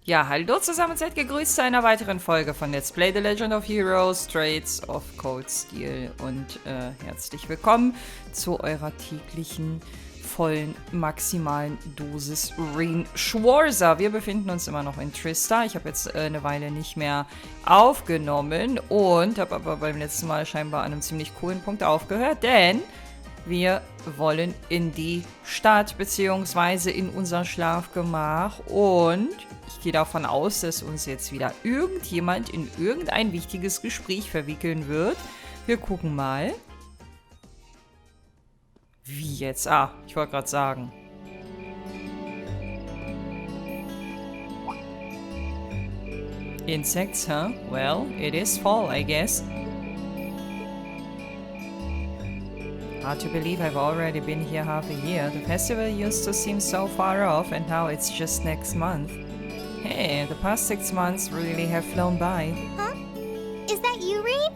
Ja, hallo zusammen und seid gegrüßt zu einer weiteren Folge von Let's Play The Legend of Heroes, Trades of Cold Steel und herzlich willkommen zu eurer täglichen, vollen, maximalen Dosis Rean Schwarzer. Wir befinden uns immer noch in Trista. Ich habe jetzt eine Weile nicht mehr aufgenommen und habe aber beim letzten Mal scheinbar an einem ziemlich coolen Punkt aufgehört, denn wir wollen in die Stadt bzw. in unser Schlafgemach und ich gehe davon aus, dass uns jetzt wieder irgendjemand in irgendein wichtiges Gespräch verwickeln wird. Wir gucken mal. Wie jetzt? Ah, ich wollte gerade sagen. Insects, huh? Well, it is fall, I guess. Hard to believe I've already been here half a year. The festival used to seem so far off and now it's just next month. Hey, the past 6 months really have flown by. Huh? Is that you, Rean?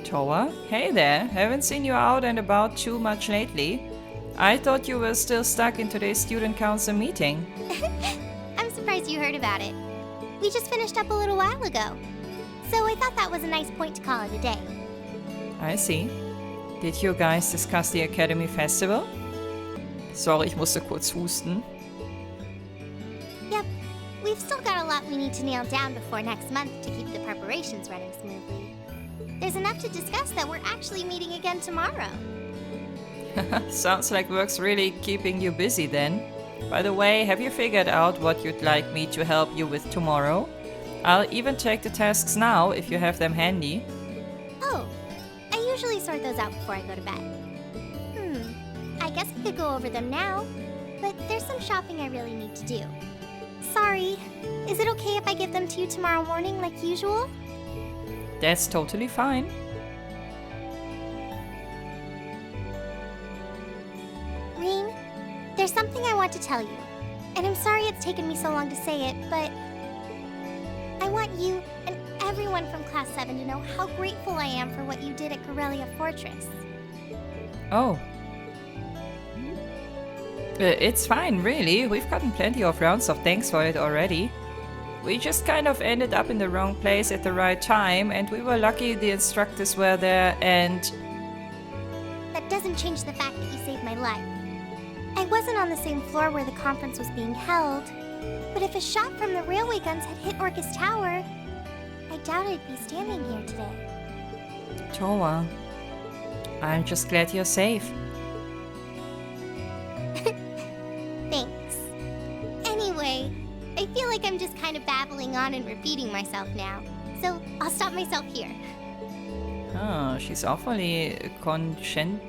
Toa? Hey there, haven't seen you out and about too much lately. I thought you were still stuck in today's student council meeting. I'm surprised you heard about it. We just finished up a little while ago. So I thought that was a nice point to call it a day. I see. Did you guys discuss the Academy Festival? Sorry, ich musste kurz husten. Yep, we've still got a lot we need to nail down before next month to keep the preparations running smoothly. There's enough to discuss that we're actually meeting again tomorrow. Sounds like work's really keeping you busy then. By the way, have you figured out what you'd like me to help you with tomorrow? I'll even take the tasks now if you have them handy. Oh, I usually sort those out before I go to bed. I guess I could go over them now, but there's some shopping I really need to do. Sorry, is it okay if I give them to you tomorrow morning like usual? That's totally fine. Rean, there's something I want to tell you, and I'm sorry it's taken me so long to say it, but I want you and everyone from Class 7 to know how grateful I am for what you did at Corellia Fortress. Oh. It's fine, really. We've gotten plenty of rounds of thanks for it already. We just kind of ended up in the wrong place at the right time, and we were lucky the instructors were there, and... That doesn't change the fact that you saved my life. I wasn't on the same floor where the conference was being held, but if a shot from the railway guns had hit Orcus Tower, I doubt I'd be standing here today. Toa, I'm just glad you're safe. Thanks. Anyway, I feel like I'm just kind of babbling on and repeating myself now, so I'll stop myself here. Ah, she's awfully conscient,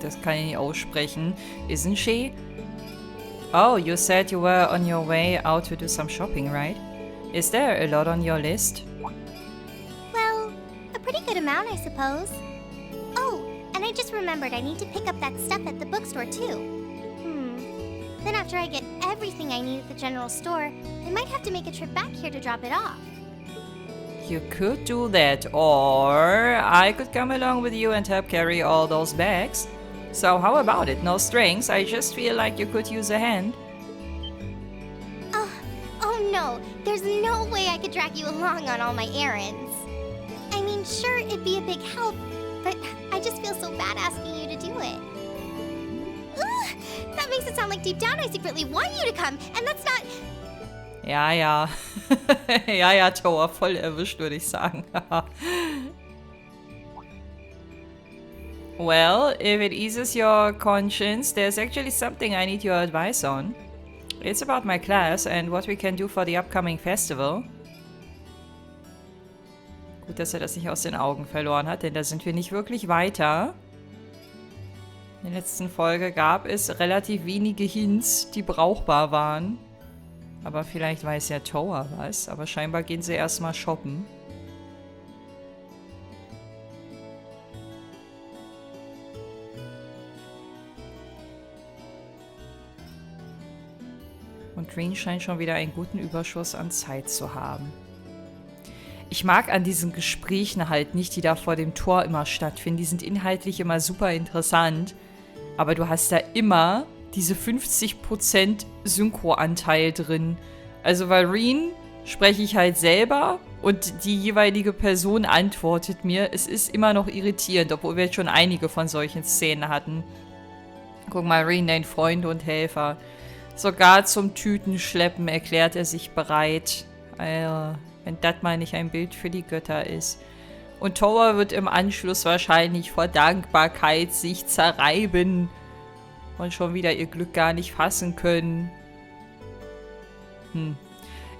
das kann ich nicht aussprechen, isn't she? Oh, you said you were on your way out to do some shopping, right? Is there a lot on your list? Well, a pretty good amount, I suppose. Oh, and I just remembered I need to pick up that stuff at the bookstore, too. Then after I get everything I need at the general store, I might have to make a trip back here to drop it off. You could do that, or I could come along with you and help carry all those bags. So how about it? No strings, I just feel like you could use a hand. Oh no, there's no way I could drag you along on all my errands. I mean, sure, it'd be a big help, but I just feel so bad asking you to do it. Ugh, that makes it sound like deep down I secretly want you to come, and that's not... Ja, ja. Ja, Toa, voll erwischt, würde ich sagen. Well, if it eases your conscience, there's actually something I need your advice on. It's about my class and what we can do for the upcoming festival. Gut, dass er das nicht aus den Augen verloren hat, denn da sind wir nicht wirklich weiter. In der letzten Folge gab es relativ wenige Hints, die brauchbar waren. Aber vielleicht weiß ja Toa was, aber scheinbar gehen sie erstmal shoppen. Und Rean scheint schon wieder einen guten Überschuss an Zeit zu haben. Ich mag an diesen Gesprächen halt nicht, die da vor dem Tor immer stattfinden. Die sind inhaltlich immer super interessant. Aber du hast da immer diese 50% Synchro-Anteil drin. Also bei Rean spreche ich halt selber und die jeweilige Person antwortet mir. Es ist immer noch irritierend, obwohl wir jetzt schon einige von solchen Szenen hatten. Guck mal, Rean, dein Freund und Helfer. Sogar zum Tütenschleppen erklärt er sich bereit. Wenn das mal nicht ein Bild für die Götter ist. Und Towa wird im Anschluss wahrscheinlich vor Dankbarkeit sich zerreiben und schon wieder ihr Glück gar nicht fassen können.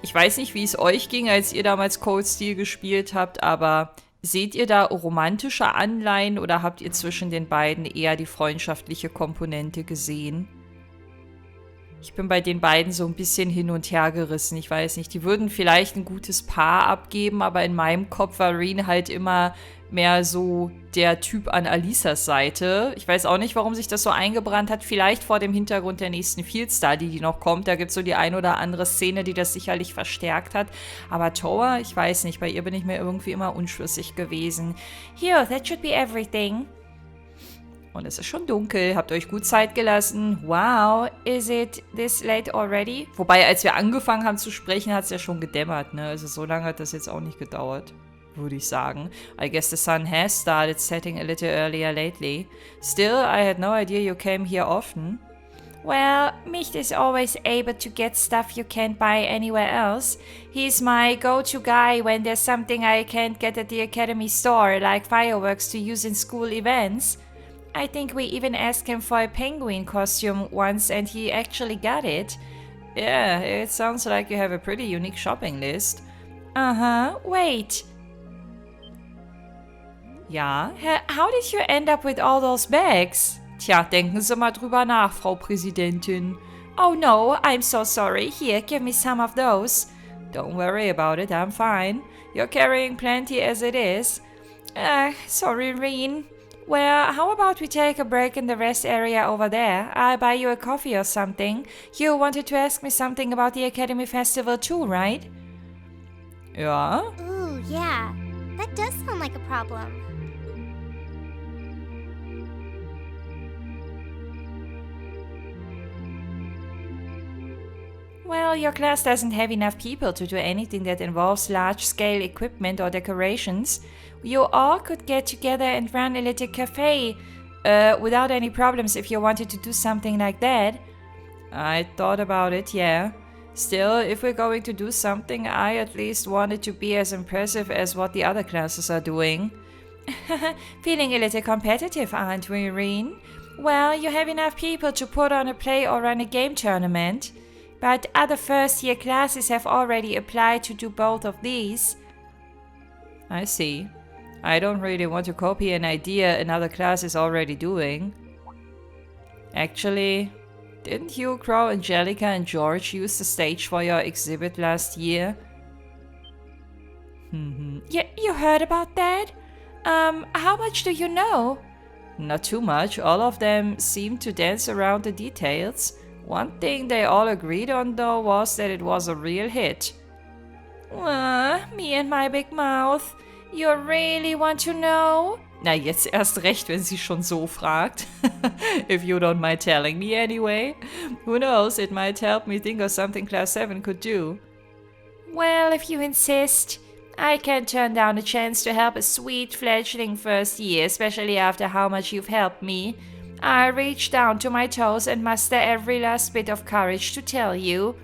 Ich weiß nicht, wie es euch ging, als ihr damals Cold Steel gespielt habt, aber seht ihr da romantische Anleihen oder habt ihr zwischen den beiden eher die freundschaftliche Komponente gesehen? Ich bin bei den beiden so ein bisschen hin und her gerissen. Ich weiß nicht, die würden vielleicht ein gutes Paar abgeben, aber in meinem Kopf war Rean halt immer mehr so der Typ an Alisas Seite. Ich weiß auch nicht, warum sich das so eingebrannt hat. Vielleicht vor dem Hintergrund der nächsten Field Study, die noch kommt. Da gibt es so die ein oder andere Szene, die das sicherlich verstärkt hat. Aber Towa, ich weiß nicht, bei ihr bin ich mir irgendwie immer unschlüssig gewesen. Here, that should be everything. Und es ist schon dunkel. Habt euch gut Zeit gelassen. Wow, is it this late already? Wobei, als wir angefangen haben zu sprechen, hat es ja schon gedämmert, ne? Also so lange hat das jetzt auch nicht gedauert, würde ich sagen. I guess the sun has started setting a little earlier lately. Still, I had no idea you came here often. Well, Mich is always able to get stuff you can't buy anywhere else. He's my go-to guy when there's something I can't get at the Academy store, like fireworks to use in school events. I think we even asked him for a penguin costume once and he actually got it. Yeah, it sounds like you have a pretty unique shopping list. Uh-huh, wait. Ja, how did you end up with all those bags? Tja, denken Sie mal drüber nach, Frau Präsidentin. Oh no, I'm so sorry. Here, give me some of those. Don't worry about it, I'm fine. You're carrying plenty as it is. Sorry, Rean. Well, how about we take a break in the rest area over there? I'll buy you a coffee or something. You wanted to ask me something about the Academy Festival too, right? Ja? Ooh, yeah. That does sound like a problem. Well, your class doesn't have enough people to do anything that involves large-scale equipment or decorations. You all could get together and run a little cafe without any problems if you wanted to do something like that. I thought about it, yeah. Still, if we're going to do something, I at least want it to be as impressive as what the other classes are doing. Feeling a little competitive, aren't we, Rean? Well, you have enough people to put on a play or run a game tournament. But other first-year classes have already applied to do both of these. I see. I don't really want to copy an idea another class is already doing. Actually, didn't you, Crow, Angelica, and George use the stage for your exhibit last year? You heard about that? How much do you know? Not too much. All of them seemed to dance around the details. One thing they all agreed on, though, was that it was a real hit. Me and my big mouth. You really want to know? Na, jetzt erst recht, wenn sie schon so fragt. If you don't mind telling me anyway. Who knows, it might help me think of something Class 7 could do. Well, if you insist. I can't turn down a chance to help a sweet fledgling first year, especially after how much you've helped me. I reach down to my toes and muster every last bit of courage to tell you.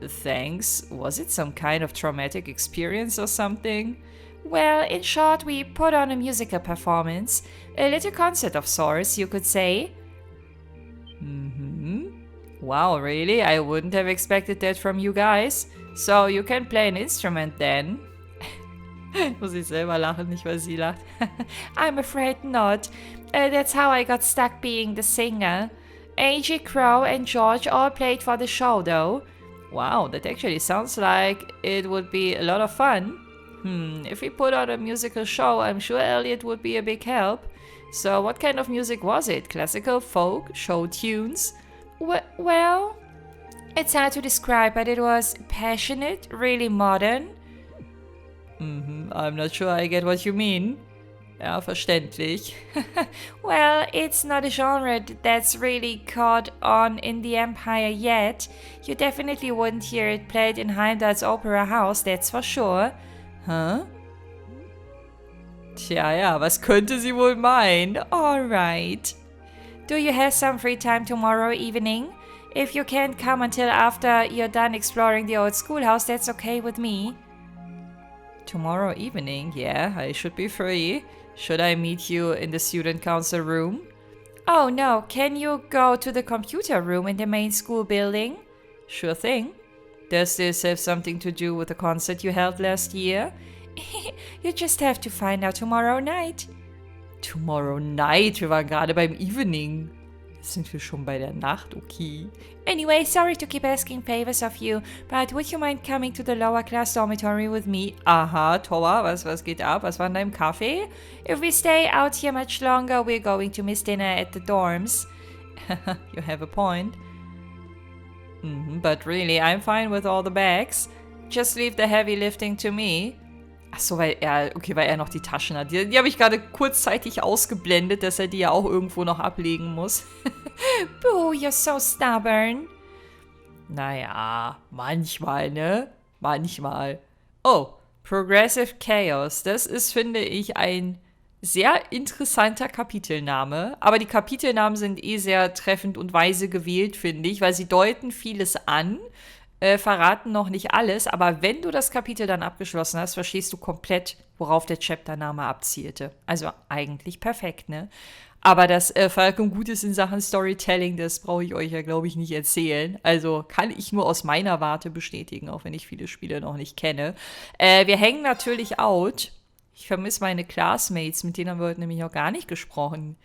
Thanks? Was it some kind of traumatic experience or something? Well, in short, we put on a musical performance. A little concert of sorts, you could say. Wow, really? I wouldn't have expected that from you guys. So, you can play an instrument then? Muss ich selber lachen, nicht weil sie lacht. I'm afraid not. That's how I got stuck being the singer. AJ, Crow, and George all played for the show, though. Wow, that actually sounds like it would be a lot of fun. If we put on a musical show, I'm sure Elliot would be a big help. So what kind of music was it? Classical, folk, show tunes? Well, it's hard to describe, but it was passionate, really modern. I'm not sure I get what you mean. Ja, verständlich. Well, it's not a genre that's really caught on in the Empire yet. You definitely wouldn't hear it played in Heimdall's Opera House, that's for sure. Hä? Tja, ja, was könnte sie wohl meinen? Alright. Do you have some free time tomorrow evening? If you can't come until after you're done exploring the old schoolhouse, that's okay with me. Tomorrow evening, yeah, I should be free. Should I meet you in the student council room? Oh no, can you go to the computer room in the main school building? Sure thing. Does this have something to do with the concert you held last year? You just have to find out tomorrow night. Tomorrow night? Wir waren gerade beim Evening. Jetzt sind wir schon bei der Nacht, okay. Anyway, sorry to keep asking favors of you, but would you mind coming to the lower class dormitory with me? Aha, Toa, was geht ab? Was war in deinem Kaffee? If we stay out here much longer, we're going to miss dinner at the dorms. You have a point. But really, I'm fine with all the bags. Just leave the heavy lifting to me. Achso, weil er noch die Taschen hat. Die habe ich gerade kurzzeitig ausgeblendet, dass er die ja auch irgendwo noch ablegen muss. Boo, you're so stubborn. Naja, manchmal, ne? Manchmal. Oh, Progressive Chaos. Das ist, finde ich, ein sehr interessanter Kapitelname. Aber die Kapitelnamen sind eh sehr treffend und weise gewählt, finde ich, weil sie deuten vieles an. Verraten noch nicht alles, aber wenn du das Kapitel dann abgeschlossen hast, verstehst du komplett, worauf der Chaptername abzielte. Also eigentlich perfekt, ne? Aber dass Falcom gut ist in Sachen Storytelling, das brauche ich euch ja, glaube ich, nicht erzählen. Also kann ich nur aus meiner Warte bestätigen, auch wenn ich viele Spiele noch nicht kenne. Wir hängen natürlich out. Ich vermisse meine Classmates, mit denen haben wir heute nämlich noch gar nicht gesprochen.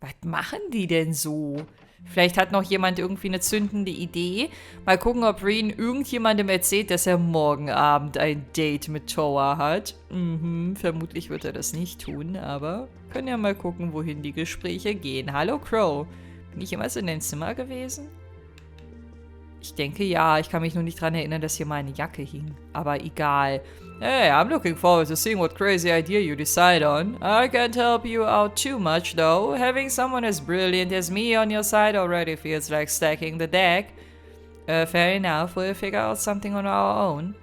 Was machen die denn so? Vielleicht hat noch jemand irgendwie eine zündende Idee. Mal gucken, ob Rean irgendjemandem erzählt, dass er morgen Abend ein Date mit Toa hat. Vermutlich wird er das nicht tun, aber können ja mal gucken, wohin die Gespräche gehen. Hallo Crow. Bin ich jemals in deinem Zimmer gewesen? Ich denke ja, ich kann mich nur nicht dran erinnern, dass hier meine Jacke hing. Aber egal. Hey, I'm looking forward to seeing what crazy idea you decide on. I can't help you out too much, though. Having someone as brilliant as me on your side already feels like stacking the deck. Fair enough, we'll figure out something on our own.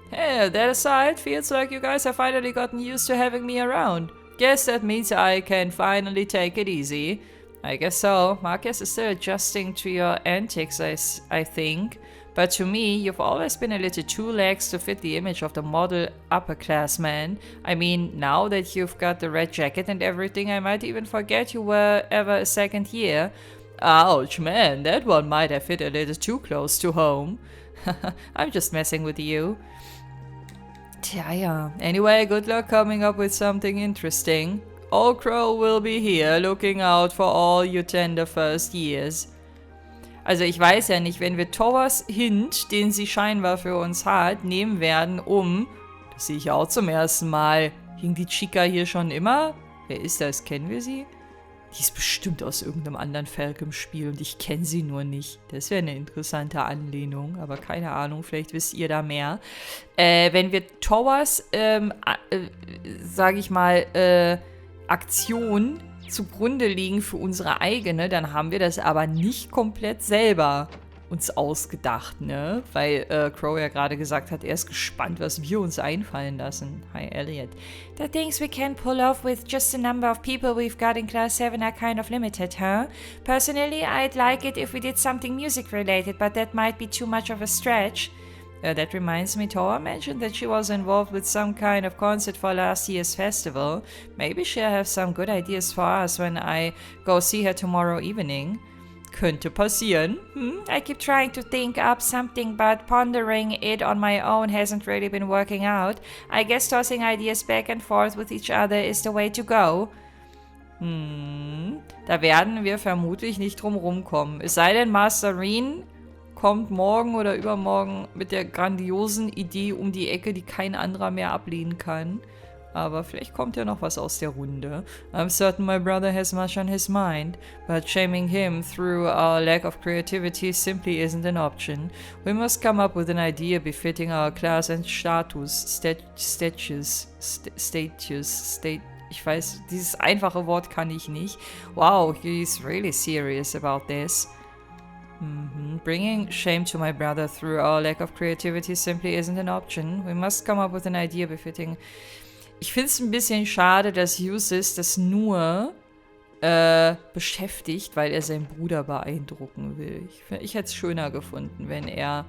Hey, that aside, feels like you guys have finally gotten used to having me around. Guess that means I can finally take it easy. I guess so. Marcus is still adjusting to your antics, I think. But to me, you've always been a little too lax to fit the image of the model upperclassman. I mean, now that you've got the red jacket and everything, I might even forget you were ever a second year. Ouch, man, that one might have hit a little too close to home. I'm just messing with you. Tja, ja. Anyway, good luck coming up with something interesting. Old Crow will be here, looking out for all your tender first years. Also ich weiß ja nicht, wenn wir Towas Hint, den sie scheinbar für uns hat, nehmen werden, das sehe ich ja auch zum ersten Mal. Hing die Chica hier schon immer? Wer ist das? Kennen wir sie? Die ist bestimmt aus irgendeinem anderen Falcom-Spiel und ich kenne sie nur nicht. Das wäre eine interessante Anlehnung, aber keine Ahnung, vielleicht wisst ihr da mehr. Wenn wir Towas, sage ich mal, Aktion zugrunde liegen für unsere eigene, dann haben wir das aber nicht komplett selber uns ausgedacht, ne? Weil Crow ja gerade gesagt hat, er ist gespannt, was wir uns einfallen lassen. Hi, Elliot. The things we can pull off with just the number of people we've got in Class 7 are kind of limited, huh? Personally, I'd like it if we did something music-related, but that might be too much of a stretch. That reminds me, Toa mentioned that she was involved with some kind of concert for last year's festival. Maybe she'll have some good ideas for us when I go see her tomorrow evening. Könnte passieren. I keep trying to think up something, but pondering it on my own hasn't really been working out. I guess tossing ideas back and forth with each other is the way to go. Da werden wir vermutlich nicht drum rumkommen. Es sei denn, Master Rean kommt morgen oder übermorgen mit der grandiosen Idee um die Ecke, die kein anderer mehr ablehnen kann. Aber vielleicht kommt ja noch was aus der Runde. I'm certain my brother has much on his mind, but shaming him through our lack of creativity simply isn't an option. We must come up with an idea befitting our class and status. Ich weiß, dieses einfache Wort kann ich nicht. Wow, he's really serious about this. Bringing shame to my brother through our lack of creativity simply isn't an option. We must come up with an idea befitting... Ich finde es ein bisschen schade, dass Usis das nur beschäftigt, weil er seinen Bruder beeindrucken will. Ich hätte es schöner gefunden, wenn er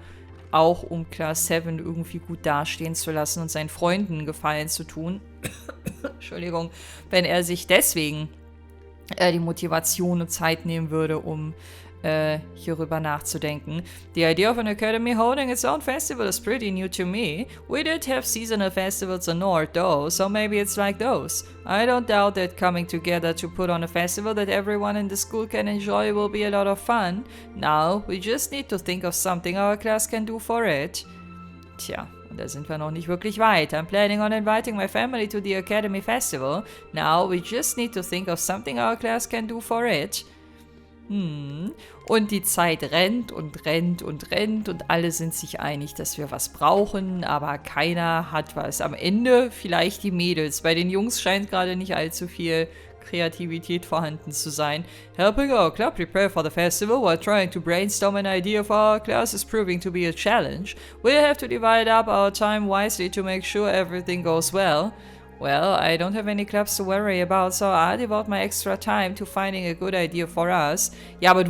auch, um Class 7 irgendwie gut dastehen zu lassen und seinen Freunden Gefallen zu tun, Entschuldigung, wenn er sich deswegen die Motivation und Zeit nehmen würde, um hierüber nachzudenken. The idea of an academy holding its own festival is pretty new to me. We did have seasonal festivals in North though, so maybe it's like those. I don't doubt that coming together to put on a festival that everyone in the school can enjoy will be a lot of fun. Now, we just need to think of something our class can do for it. Tja, und da sind wir noch nicht wirklich weit. I'm planning on inviting my family to the academy festival. Now, we just need to think of something our class can do for it. Und die Zeit rennt und rennt und rennt und alle sind sich einig, dass wir was brauchen, aber keiner hat was. Am Ende vielleicht die Mädels. Bei den Jungs scheint gerade nicht allzu viel Kreativität vorhanden zu sein. Helping our club prepare for the festival while trying to brainstorm an idea for our class is proving to be a challenge. We'll have to divide up our time wisely to make sure everything goes well. Well, I don't have any clubs to worry about, so I'll devote my extra time to finding a good idea for us. Ja, aber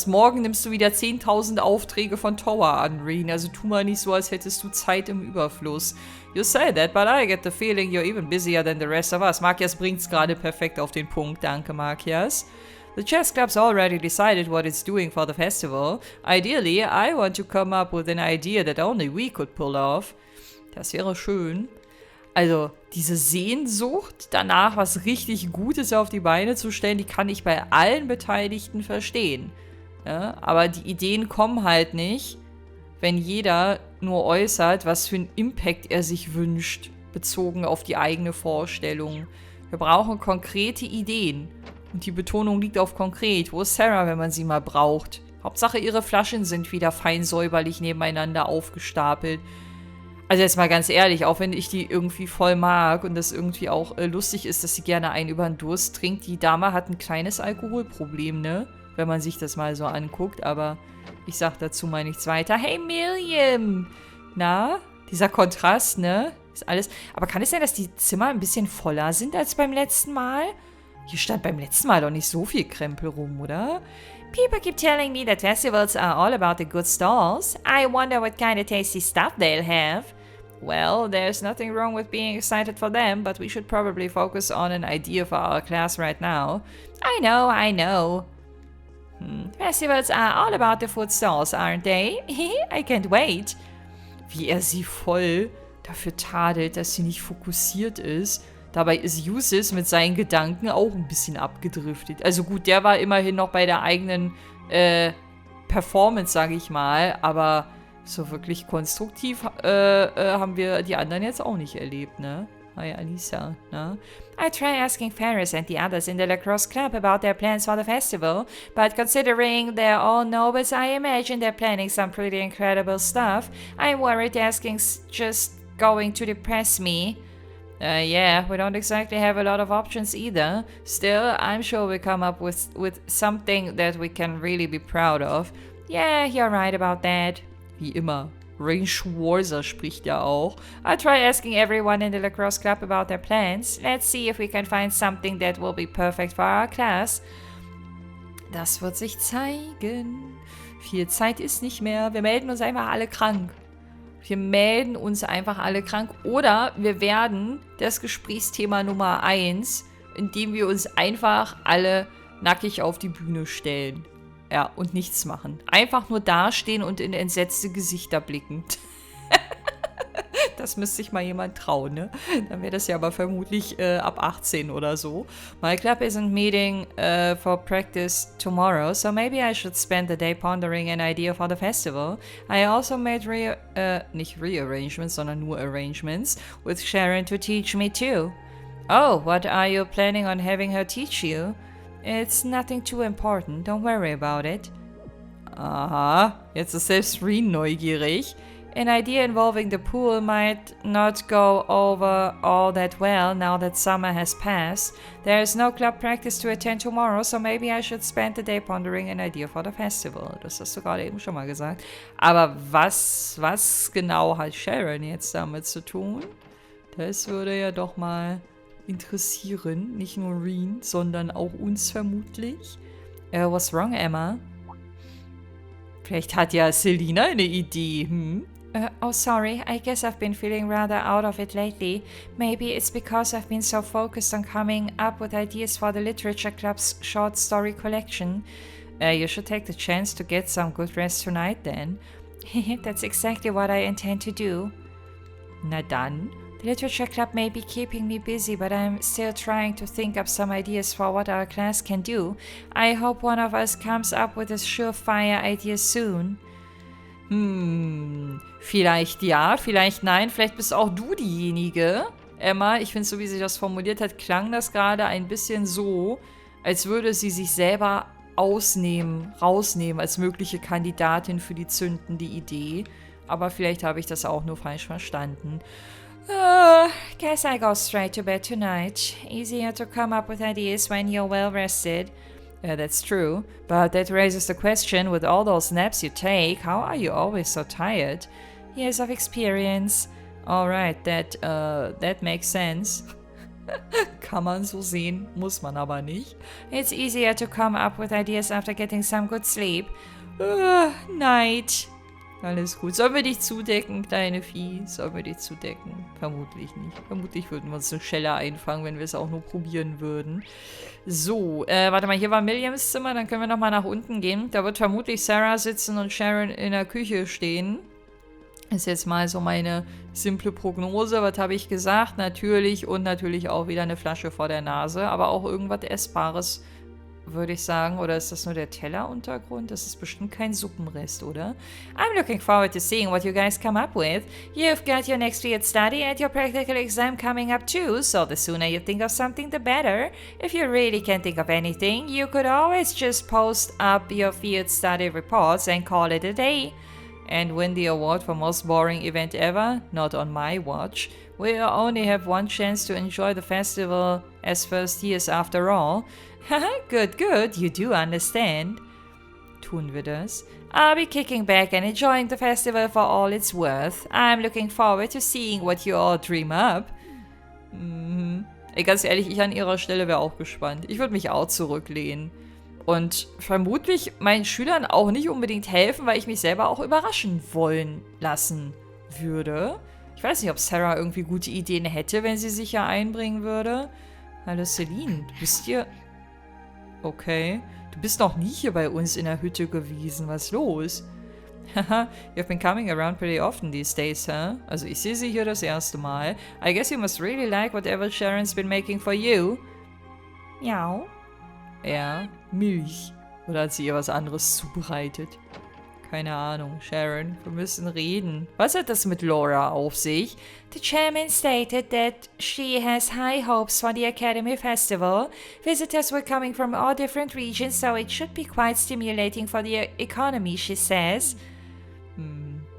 morgen nimmst du wieder 10.000 Aufträge von Tower an, Rean. Also tu mal nicht so, als hättest du Zeit im Überfluss. You say that, but I get the feeling you're even busier than the rest of us. Makias bringt's gerade perfekt auf den Punkt. Danke, Makias. The chess club's already decided what it's doing for the festival. Ideally, I want to come up with an idea that only we could pull off. Das wäre schön. Also, diese Sehnsucht danach, was richtig Gutes auf die Beine zu stellen, die kann ich bei allen Beteiligten verstehen. Ja, aber die Ideen kommen halt nicht, wenn jeder nur äußert, was für einen Impact er sich wünscht, bezogen auf die eigene Vorstellung. Wir brauchen konkrete Ideen. Und die Betonung liegt auf konkret. Wo ist Sarah, wenn man sie mal braucht? Hauptsache, ihre Flaschen sind wieder fein säuberlich nebeneinander aufgestapelt. Also jetzt mal ganz ehrlich, auch wenn ich die irgendwie voll mag und das irgendwie auch lustig ist, dass sie gerne einen über den Durst trinkt, die Dame hat ein kleines Alkoholproblem, ne? Wenn man sich das mal so anguckt, aber ich sag dazu mal nichts weiter. Hey Miriam! Na? Dieser Kontrast, ne? Ist alles... Aber kann es sein, dass die Zimmer ein bisschen voller sind als beim letzten Mal? Hier stand beim letzten Mal doch nicht so viel Krempel rum, oder? People keep telling me that festivals are all about the good stalls. I wonder what kind of tasty stuff they'll have. Well, there's nothing wrong with being excited for them, but we should probably focus on an idea for our class right now. I know. Festivals are all about the food stalls, aren't they? I can't wait. Wie er sie voll dafür tadelt, dass sie nicht fokussiert ist. Dabei ist Usis mit seinen Gedanken auch ein bisschen abgedriftet. Also gut, der war immerhin noch bei der eigenen Performance, sage ich mal. Aber so wirklich konstruktiv haben wir die anderen jetzt auch nicht erlebt, ne? Hi, Alisa, ne? I try asking Ferris and the others in the lacrosse club about their plans for the festival, but considering they're all novice, I imagine they're planning some pretty incredible stuff. I'm worried asking's just going to depress me. Yeah, we don't exactly have a lot of options either. Still, I'm sure we'll come up with something that we can really be proud of. Yeah, you're right about that. Wie immer. Ray Schwarzer spricht ja auch. I'll try asking everyone in the lacrosse club about their plans. Let's see if we can find something that will be perfect for our class. Das wird sich zeigen. Viel Zeit ist nicht mehr. Wir melden uns einfach alle krank. Wir melden uns einfach alle krank. Oder wir werden das Gesprächsthema Nummer 1, indem wir uns einfach alle nackig auf die Bühne stellen. Ja, und nichts machen. Einfach nur dastehen und in entsetzte Gesichter blicken. das müsste sich mal jemand trauen, ne? Dann wäre das ja aber vermutlich ab 18 oder so. My club isn't meeting for practice tomorrow, so maybe I should spend the day pondering an idea for the festival. I also made nicht rearrangements, sondern nur arrangements with Sharon to teach me too. Oh, what are you planning on having her teach you? It's nothing too important, don't worry about it. Aha, jetzt ist selbst Rean neugierig. An idea involving the pool might not go over all that well now that summer has passed. There is no club practice to attend tomorrow, so maybe I should spend the day pondering an idea for the festival. Das hast du gerade eben schon mal gesagt. Aber was genau hat Sharon jetzt damit zu tun? Das würde ja doch mal interessieren. Nicht nur Rean, sondern auch uns vermutlich. What's wrong, Emma? Vielleicht hat ja Selina eine Idee, Oh, sorry. I guess I've been feeling rather out of it lately. Maybe it's because I've been so focused on coming up with ideas for the Literature Club's short story collection. You should take the chance to get some good rest tonight then. That's exactly what I intend to do. Na dann. The Literature Club may be keeping me busy, but I'm still trying to think up some ideas for what our class can do. I hope one of us comes up with a surefire idea soon. Vielleicht ja, vielleicht nein, vielleicht bist auch du diejenige. Emma, ich finde, so wie sie das formuliert hat, klang das gerade ein bisschen so, als würde sie sich selber rausnehmen als mögliche Kandidatin für die zündende Idee. Aber vielleicht habe ich das auch nur falsch verstanden. Guess I go straight to bed tonight. Easier to come up with ideas when you're well rested. Yeah, that's true. But that raises the question, with all those naps you take, how are you always so tired? Years of experience. Alright, that makes sense. Kann man so sehen, muss man aber nicht. It's easier to come up with ideas after getting some good sleep. Night. Alles gut. Sollen wir dich zudecken, kleine Vieh? Sollen wir dich zudecken? Vermutlich nicht. Vermutlich würden wir uns eine Schelle einfangen, wenn wir es auch nur probieren würden. So, warte mal, hier war Miriams Zimmer, dann können wir nochmal nach unten gehen. Da wird vermutlich Sarah sitzen und Sharon in der Küche stehen. Ist jetzt mal so meine simple Prognose. Was habe ich gesagt? Natürlich und natürlich auch wieder eine Flasche vor der Nase, aber auch irgendwas Essbares, würde ich sagen. Oder ist das nur der Telleruntergrund? Das ist bestimmt kein Suppenrest, oder? I'm looking forward to seeing what you guys come up with. You've got your next field study and your practical exam coming up too, so the sooner you think of something, the better. If you really can't think of anything, you could always just post up your field study reports and call it a day. And win the award for most boring event ever? Not on my watch. We only have one chance to enjoy the festival as first years after all. Haha, good, you do understand. Tun wir das? I'll be kicking back and enjoying the festival for all it's worth. I'm looking forward to seeing what you all dream up. Ey, ganz ehrlich, ich an ihrer Stelle wäre auch gespannt. Ich würde mich auch zurücklehnen. Und vermutlich meinen Schülern auch nicht unbedingt helfen, weil ich mich selber auch überraschen wollen lassen würde. Ich weiß nicht, ob Sarah irgendwie gute Ideen hätte, wenn sie sich ja einbringen würde. Hallo Celine, du bist hier... Okay, du bist noch nie hier bei uns in der Hütte gewesen. Was ist los? Haha, you've been coming around pretty often these days, huh? Also ich sehe sie hier das erste Mal. I guess you must really like whatever Sharon's been making for you. Ja. Ja, Milch. Oder hat sie ihr was anderes zubereitet? Keine Ahnung. Sharon, wir müssen reden. Was hat das mit Laura auf sich? The chairman stated that she has high hopes for the Academy Festival. Visitors were coming from all different regions, so it should be quite stimulating for the economy, she says.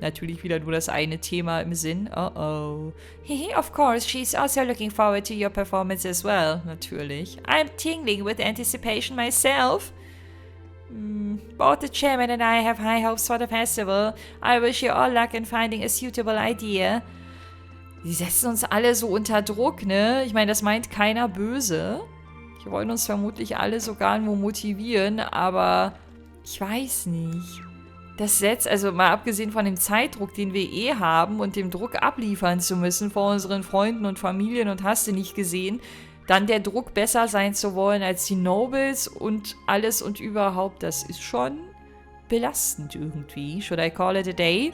Natürlich wieder nur das eine Thema im Sinn. Oh. Of course, she's also looking forward to your performance as well. Natürlich. I'm tingling with anticipation myself. Both the chairman and I have high hopes for the festival. I wish you all luck in finding a suitable idea. Die setzen uns alle so unter Druck, ne? Ich meine, das meint keiner böse. Die wollen uns vermutlich alle sogar nur motivieren, aber ich weiß nicht. Das setzt, also mal abgesehen von dem Zeitdruck, den wir haben und dem Druck abliefern zu müssen vor unseren Freunden und Familien und hast du nicht gesehen, dann der Druck, besser sein zu wollen als die Nobles und alles und überhaupt, das ist schon belastend irgendwie. Should I call it a day?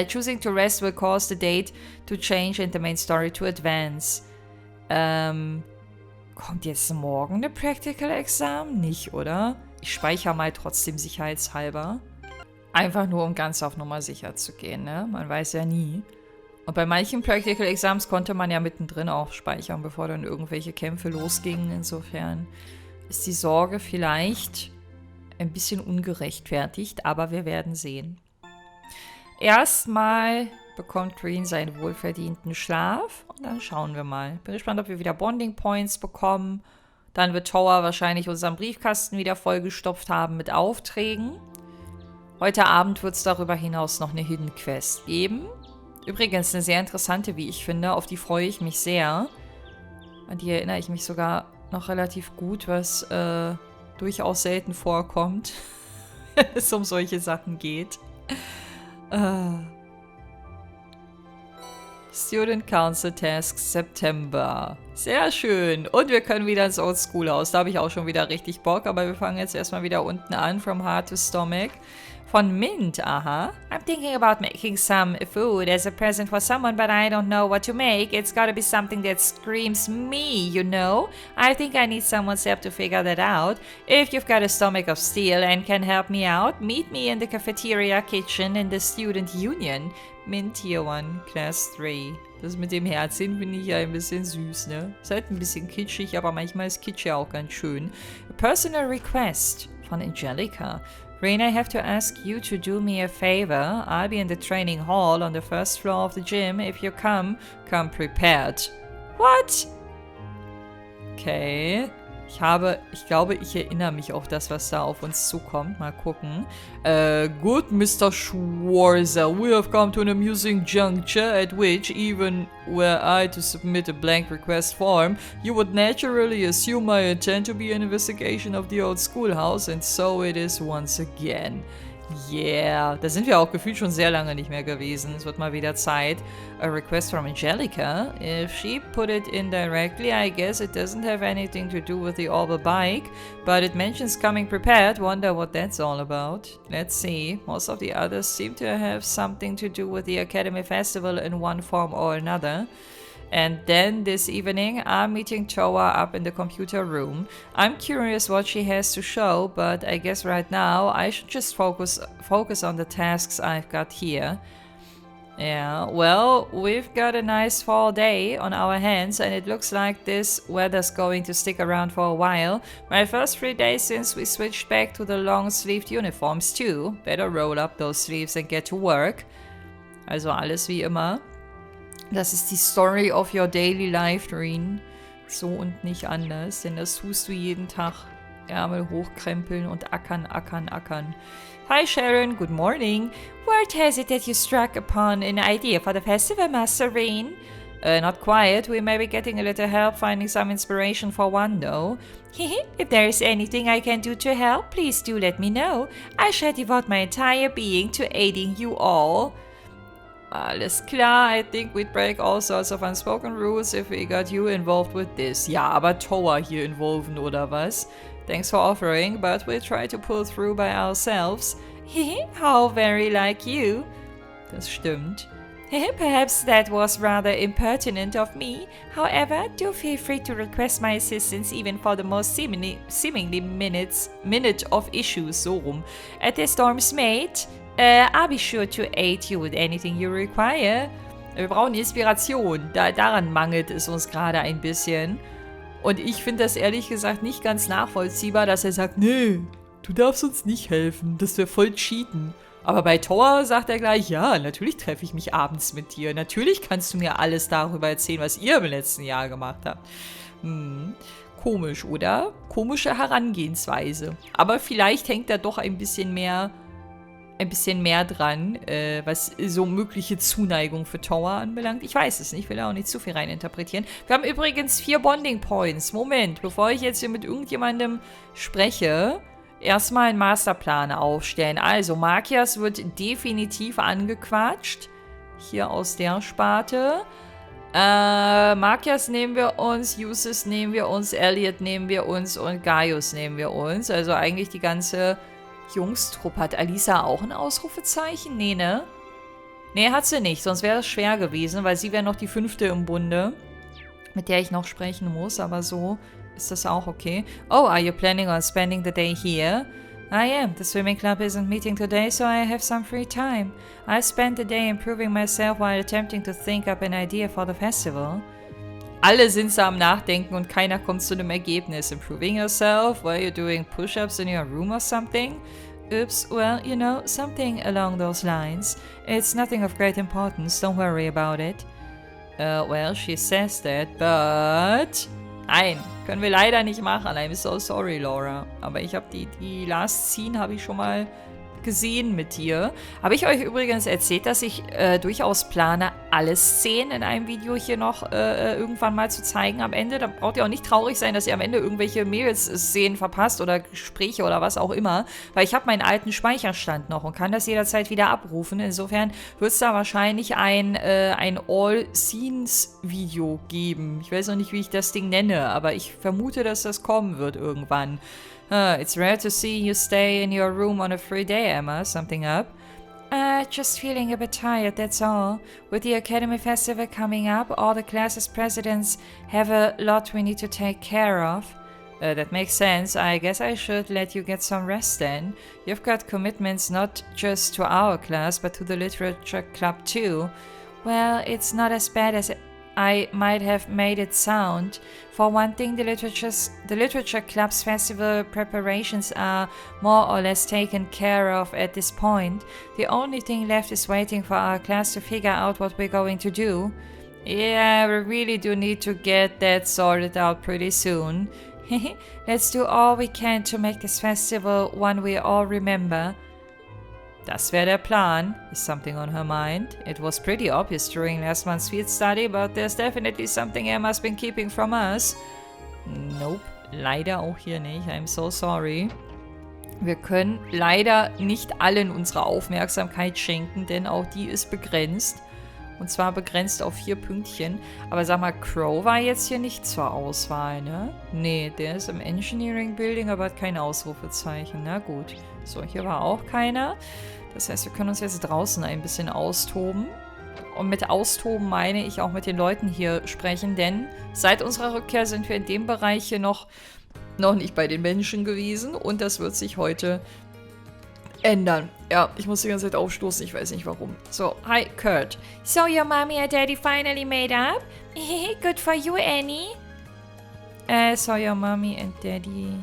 Choosing to rest will cause the date to change and the main story to advance. Kommt jetzt morgen eine Practical Exam? Nicht, oder? Ich speichere mal trotzdem sicherheitshalber. Einfach nur, um ganz auf Nummer sicher zu gehen, ne? Man weiß ja nie. Und bei manchen Practical Exams konnte man ja mittendrin auch speichern, bevor dann irgendwelche Kämpfe losgingen. Insofern ist die Sorge vielleicht ein bisschen ungerechtfertigt, aber wir werden sehen. Erstmal bekommt Rean seinen wohlverdienten Schlaf und dann schauen wir mal. Bin gespannt, ob wir wieder Bonding Points bekommen. Dann wird Towa wahrscheinlich unseren Briefkasten wieder vollgestopft haben mit Aufträgen. Heute Abend wird es darüber hinaus noch eine Hidden Quest geben. Übrigens eine sehr interessante, wie ich finde. Auf die freue ich mich sehr. An die erinnere ich mich sogar noch relativ gut, was durchaus selten vorkommt, wenn es um solche Sachen geht. Student Council Tasks September. Sehr schön. Und wir können wieder ins Old School Haus. Da habe ich auch schon wieder richtig Bock. Aber wir fangen jetzt erstmal wieder unten an. From Heart to Stomach. Von Mint, aha. I'm thinking about making some food as a present for someone, but I don't know what to make. It's gotta be something that screams me, you know? I think I need someone's help to figure that out. If you've got a stomach of steel and can help me out, meet me in the cafeteria kitchen in the student union. Mint Tier 1, Class 3. Das mit dem Herzchen finde ich ja ein bisschen süß, ne? Ist halt ein bisschen kitschig, aber manchmal ist Kitsch ja auch ganz schön. A personal request von Angelica. Rean, I have to ask you to do me a favor. I'll be in the training hall on the first floor of the gym. If you come prepared. What? Okay. Ich glaube, ich erinnere mich auf das, was da auf uns zukommt. Mal gucken. Good, Mr. Schwarzer. We have come to an amusing juncture at which, even were I to submit a blank request form, you would naturally assume I intend to be an investigation of the old schoolhouse, and so it is once again. Yeah, da sind wir auch gefühlt schon sehr lange nicht mehr gewesen. Es wird mal wieder Zeit. A request from Angelica. If she put it in directly, I guess it doesn't have anything to do with the Orbital bike, but it mentions coming prepared. Wonder what that's all about. Let's see. Most of the others seem to have something to do with the Academy Festival in one form or another. And then this evening, I'm meeting Towa up in the computer room. I'm curious what she has to show, but I guess right now I should just focus on the tasks I've got here. Yeah, well, we've got a nice fall day on our hands, and it looks like this weather's going to stick around for a while. My first 3 days since we switched back to the long-sleeved uniforms too. Better roll up those sleeves and get to work. Also alles wie immer. Das ist die Story of your daily life, Rean. So und nicht anders, denn das tust du jeden Tag. Ärmel hochkrempeln und ackern, ackern, ackern. Hi Sharon, good morning. Word has it that you struck upon an idea for the festival, Master Rean? Not quite. We may be getting a little help finding some inspiration for one, though. If there is anything I can do to help, please do let me know. I shall devote my entire being to aiding you all. Alles klar, I think we'd break all sorts of unspoken rules if we got you involved with this. Ja, aber Towa hier involven, oder was? Thanks for offering, but we'll try to pull through by ourselves. How very like you. Das stimmt. Perhaps that was rather impertinent of me. However, do feel free to request my assistance even for the most seemingly minute of issues, so rum. At the Storm's Mate, I'll be sure to aid you with anything you require. Wir brauchen Inspiration. Daran mangelt es uns gerade ein bisschen. Und ich finde das ehrlich gesagt nicht ganz nachvollziehbar, dass er sagt, nee, du darfst uns nicht helfen. Das wäre voll cheaten. Aber bei Thor sagt er gleich, ja, natürlich treffe ich mich abends mit dir. Natürlich kannst du mir alles darüber erzählen, was ihr im letzten Jahr gemacht habt. Komisch, oder? Komische Herangehensweise. Aber vielleicht hängt da doch ein bisschen mehr dran, was so mögliche Zuneigung für Tower anbelangt. Ich weiß es nicht, ich will da auch nicht zu viel reininterpretieren. Wir haben übrigens 4 Bonding Points. Moment, bevor ich jetzt hier mit irgendjemandem spreche, erstmal einen Masterplan aufstellen. Also, Makias wird definitiv angequatscht. Hier aus der Sparte. Makias nehmen wir uns, Uses nehmen wir uns, Elliot nehmen wir uns und Gaius nehmen wir uns. Also eigentlich die ganze Jungstruppe. Hat Alisa auch ein Ausrufezeichen? Nee, ne? Nee, hat sie nicht, sonst wäre es schwer gewesen, weil sie wäre noch die 5. im Bunde, mit der ich noch sprechen muss, aber so ist das auch okay. Oh, are you planning on spending the day here? I am. The swimming club isn't meeting today, so I have some free time. I spent the day improving myself while attempting to think up an idea for the festival. Alle sind so am Nachdenken und keiner kommt zu einem Ergebnis. Improving yourself while you're doing push-ups in your room or something? Oops, well, you know, something along those lines. It's nothing of great importance, don't worry about it. Well, she says that, but... Nein, können wir leider nicht machen. I'm so sorry, Laura. Aber ich habe die Last Scene habe ich schon mal gesehen mit dir. Habe ich euch übrigens erzählt, dass ich durchaus plane, alle Szenen in einem Video hier noch irgendwann mal zu zeigen am Ende. Da braucht ihr auch nicht traurig sein, dass ihr am Ende irgendwelche Mails-Szenen verpasst oder Gespräche oder was auch immer, weil ich habe meinen alten Speicherstand noch und kann das jederzeit wieder abrufen. Insofern wird es da wahrscheinlich ein All-Scenes-Video geben. Ich weiß noch nicht, wie ich das Ding nenne, aber ich vermute, dass das kommen wird irgendwann. It's rare to see you stay in your room on a free day, Emma. Something up? Just feeling a bit tired, that's all. With the Academy Festival coming up, all the classes presidents have a lot we need to take care of. That makes sense. I guess I should let you get some rest then. You've got commitments not just to our class, but to the literature club too. Well, it's not as bad as I might have made it sound. For one thing, the literature club's festival preparations are more or less taken care of at this point. The only thing left is waiting for our class to figure out what we're going to do. Yeah, we really do need to get that sorted out pretty soon. Let's do all we can to make this festival one we all remember. Das wäre der Plan. Is something on her mind? It was pretty obvious during last month's field study, but there's definitely something Emma's been keeping from us. Nope, leider auch hier nicht. I'm so sorry. Wir können leider nicht allen unsere Aufmerksamkeit schenken, denn auch die ist begrenzt. Und zwar begrenzt auf 4 Pünktchen. Aber sag mal, Crow war jetzt hier nicht zur Auswahl, ne? Nee, der ist im Engineering Building, aber hat kein Ausrufezeichen. Na gut. So, hier war auch keiner. Das heißt, wir können uns jetzt draußen ein bisschen austoben. Und mit austoben meine ich auch mit den Leuten hier sprechen, denn seit unserer Rückkehr sind wir in dem Bereich hier noch nicht bei den Menschen gewesen. Und das wird sich heute ändern. Ja, ich muss die ganze Zeit aufstoßen, ich weiß nicht warum. So, hi, Kurt. So your mommy and daddy finally made up? Good for you, Annie. So your mommy and daddy...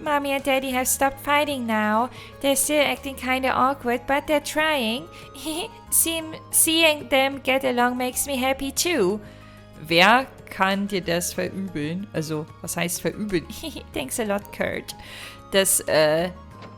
Mommy and Daddy have stopped fighting now. They're still acting kinda awkward, but they're trying. Seeing them get along makes me happy too. Wer kann dir das verübeln? Also, was heißt verübeln? Thanks a lot, Kurt. Das,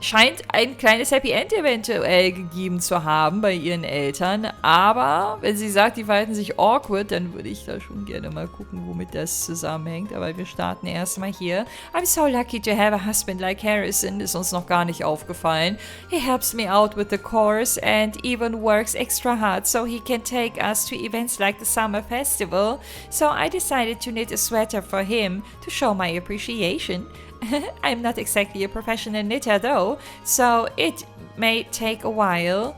scheint ein kleines Happy End eventuell gegeben zu haben bei ihren Eltern. Aber wenn sie sagt, die verhalten sich awkward, dann würde ich da schon gerne mal gucken, womit das zusammenhängt. Aber wir starten erstmal hier. I'm so lucky to have a husband like Harrison. Ist uns noch gar nicht aufgefallen. He helps me out with the course and even works extra hard so he can take us to events like the summer festival. So I decided to knit a sweater for him to show my appreciation. I'm not exactly a professional knitter though, so it may take a while.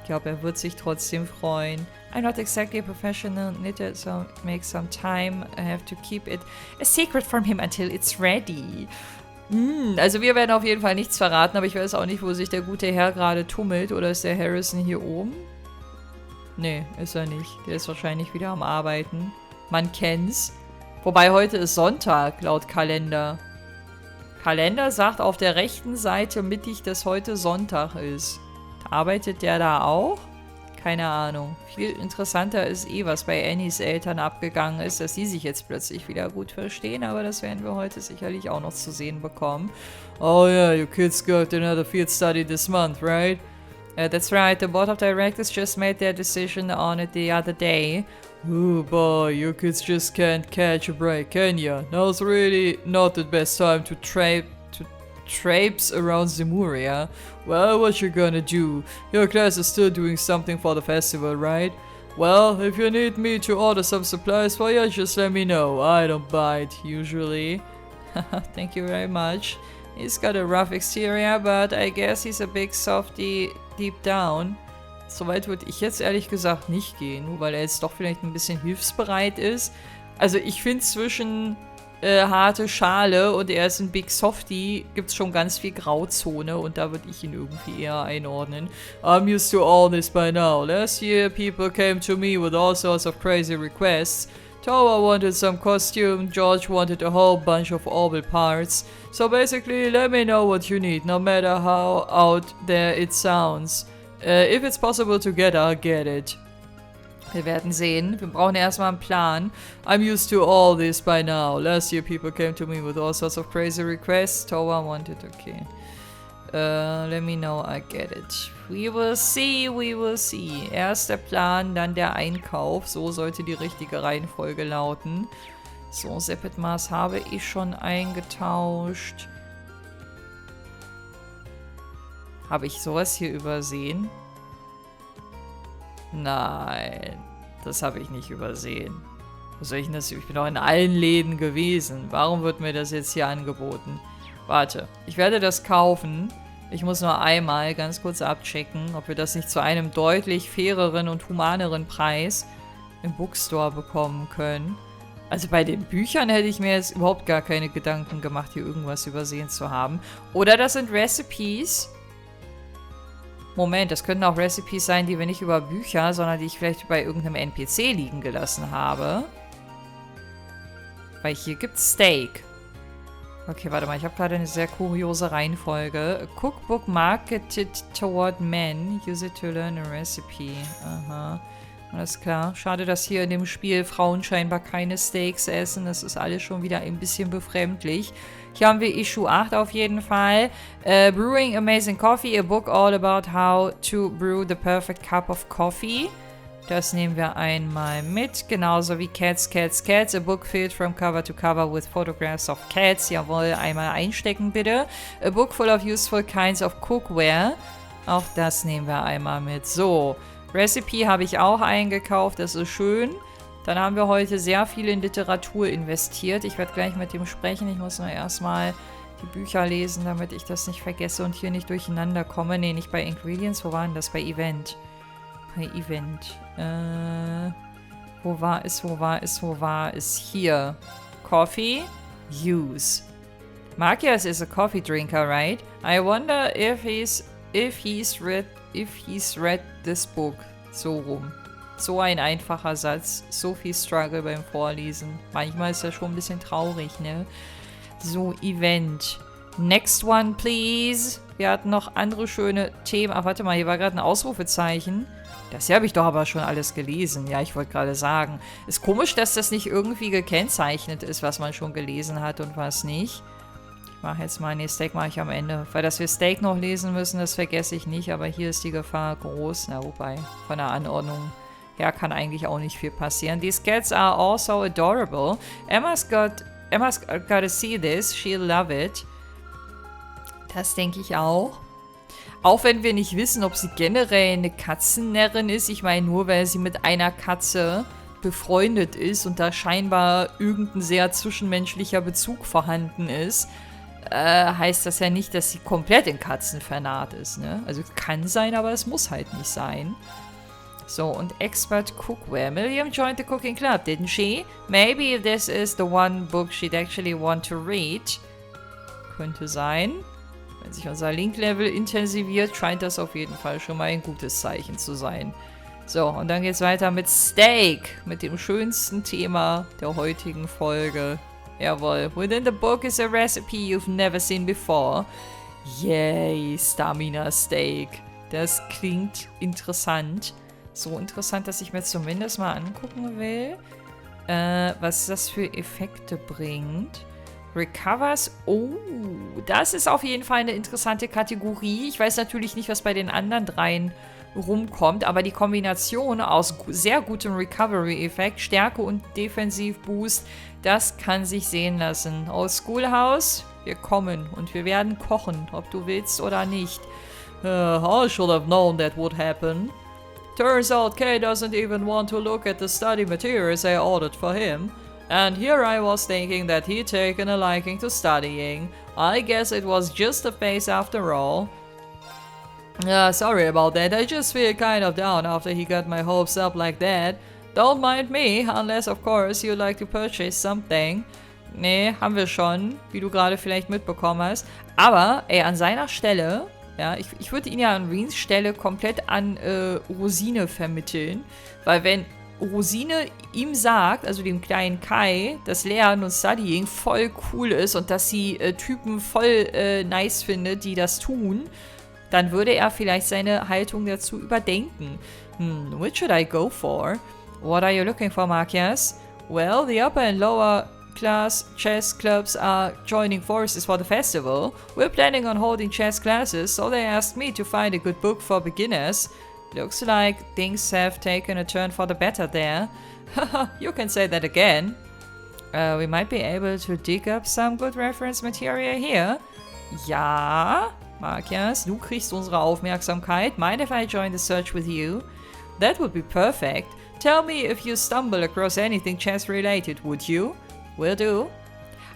Ich glaube, wird sich trotzdem freuen. I'm not exactly a professional knitter, so it makes some time. I have to keep it a secret from him until it's ready. Also wir werden auf jeden Fall nichts verraten, aber ich weiß auch nicht, wo sich der gute Herr gerade tummelt. Oder ist der Harrison hier oben? Nee, ist er nicht. Der ist wahrscheinlich wieder am Arbeiten. Man kennt's. Wobei heute ist Sonntag, laut Kalender. Kalender sagt auf der rechten Seite mittig, dass heute Sonntag ist. Arbeitet der da auch? Keine Ahnung. Viel interessanter ist was bei Annies Eltern abgegangen ist, dass sie sich jetzt plötzlich wieder gut verstehen, aber das werden wir heute sicherlich auch noch zu sehen bekommen. Oh yeah, your kids got another field study this month, right? That's right, the board of directors just made their decision on it the other day. Oh boy, your kids just can't catch a break, can ya? Now's really not the best time to traipse around Zemuria. Well, what you gonna do? Your class is still doing something for the festival, right? Well, if you need me to order some supplies for you, just let me know. I don't bite, usually. Thank you very much. He's got a rough exterior, but I guess he's a big softy deep down. Soweit würde ich jetzt ehrlich gesagt nicht gehen, nur weil er jetzt doch vielleicht ein bisschen hilfsbereit ist. Also ich finde zwischen harte Schale und er ist ein Big Softie, gibt es schon ganz viel Grauzone und da würde ich ihn irgendwie eher einordnen. I'm used to all this by now. Last year people came to me with all sorts of crazy requests. Towa wanted some costume, George wanted a whole bunch of orbital parts. So basically, let me know what you need, no matter how out there it sounds. If it's possible to get, I'll get it. Wir werden sehen. Wir brauchen erstmal einen Plan. I'm used to all this by now. Last year people came to me with all sorts of crazy requests. Towa wanted, okay. Let me know, I get it. We will see, we will see. Erst der Plan, dann der Einkauf. So sollte die richtige Reihenfolge lauten. So, Seppetmaß habe ich schon eingetauscht. Habe ich sowas hier übersehen? Nein, das habe ich nicht übersehen. Was soll ich denn das? Ich bin doch in allen Läden gewesen. Warum wird mir das jetzt hier angeboten? Warte, ich werde das kaufen. Ich muss nur einmal ganz kurz abchecken, ob wir das nicht zu einem deutlich faireren und humaneren Preis im Bookstore bekommen können. Also bei den Büchern hätte ich mir jetzt überhaupt gar keine Gedanken gemacht, hier irgendwas übersehen zu haben. Oder das sind Recipes. Moment, das könnten auch Recipes sein, die wir nicht über Bücher, sondern die ich vielleicht bei irgendeinem NPC liegen gelassen habe. Weil hier gibt's Steak. Okay, warte mal, ich habe gerade eine sehr kuriose Reihenfolge. A cookbook marketed toward men. Use it to learn a recipe. Aha. Alles klar. Schade, dass hier in dem Spiel Frauen scheinbar keine Steaks essen. Das ist alles schon wieder ein bisschen befremdlich. Hier haben wir Issue 8 auf jeden Fall. Brewing Amazing Coffee, a book all about how to brew the perfect cup of coffee. Das nehmen wir einmal mit. Genauso wie Cats, Cats, Cats. A book filled from cover to cover with photographs of cats. Jawohl, einmal einstecken bitte. A book full of useful kinds of cookware. Auch das nehmen wir einmal mit. So, Recipe habe ich auch eingekauft. Das ist schön. Dann haben wir heute sehr viel in Literatur investiert. Ich werde gleich mit dem sprechen. Ich muss nur erstmal die Bücher lesen, damit ich das nicht vergesse und hier nicht durcheinander komme. Ne, nicht bei Ingredients. Wo war denn das? Bei Event. Bei Event. Wo war es? Hier. Coffee. Use. Matthias is a coffee drinker, right? I wonder if he's read this book. So rum. So ein einfacher Satz. So viel Struggle beim Vorlesen. Manchmal ist das schon ein bisschen traurig, ne? So, Event. Next one, please. Wir hatten noch andere schöne Themen. Ach, warte mal, hier war gerade ein Ausrufezeichen. Das hier habe ich doch aber schon alles gelesen. Ja, ich wollte gerade sagen. Ist komisch, dass das nicht irgendwie gekennzeichnet ist, was man schon gelesen hat und was nicht. Ich mache jetzt mal, nee, Steak mache ich am Ende. Weil, dass wir Steak noch lesen müssen, das vergesse ich nicht. Aber hier ist die Gefahr groß. Na, wobei, von der Anordnung her kann eigentlich auch nicht viel passieren. These cats are also adorable. Emma's got to see this. She'll love it. Das denke ich auch. Auch wenn wir nicht wissen, ob sie generell eine Katzennärrin ist. Ich meine, nur weil sie mit einer Katze befreundet ist und da scheinbar irgendein sehr zwischenmenschlicher Bezug vorhanden ist, heißt das ja nicht, dass sie komplett in Katzen vernarrt ist. Ne? Also kann sein, aber es muss halt nicht sein. So, und Expert Cookware. Miriam joined the cooking club, didn't she? Maybe this is the one book she'd actually want to read. Könnte sein. Wenn sich unser Link-Level intensiviert, scheint das auf jeden Fall schon mal ein gutes Zeichen zu sein. So, und dann geht's weiter mit Steak. Mit dem schönsten Thema der heutigen Folge. Jawohl. Within the book is a recipe you've never seen before. Yay, Stamina Steak. Das klingt interessant. So interessant, dass ich mir zumindest mal angucken will, was das für Effekte bringt. Recovers. Oh, das ist auf jeden Fall eine interessante Kategorie. Ich weiß natürlich nicht, was bei den anderen dreien rumkommt, aber die Kombination aus sehr gutem Recovery-Effekt, Stärke und Defensiv-Boost, das kann sich sehen lassen. Oh, Schoolhouse, wir kommen und wir werden kochen, ob du willst oder nicht. I should have known that would happen. Turns out Kay doesn't even want to look at the study materials I ordered for him. And here I was thinking that he'd taken a liking to studying. I guess it was just a phase after all. Sorry about that. I just feel kind of down after he got my hopes up like that. Don't mind me, unless of course you'd like to purchase something. Nee, haben wir schon, wie du gerade vielleicht mitbekommen hast. Aber, ey, an seiner Stelle, ja, ich würde ihn ja an Reans Stelle komplett an Rosine vermitteln. Weil wenn Rosine ihm sagt, also dem kleinen Kai, dass Lernen und Studying voll cool ist und dass sie Typen voll nice findet, die das tun, dann würde er vielleicht seine Haltung dazu überdenken. Which should I go for? What are you looking for, Marquez? Well, the upper and lower class chess clubs are joining forces for the festival. We're planning on holding chess classes, so they asked me to find a good book for beginners. Looks like things have taken a turn for the better there. You can say that again. We might be able to dig up some good reference material here. Ja, Marquez, du kriegst unsere Aufmerksamkeit. Mind if I join the search with you? That would be perfect. Tell me if you stumble across anything chess-related, would you? Will do.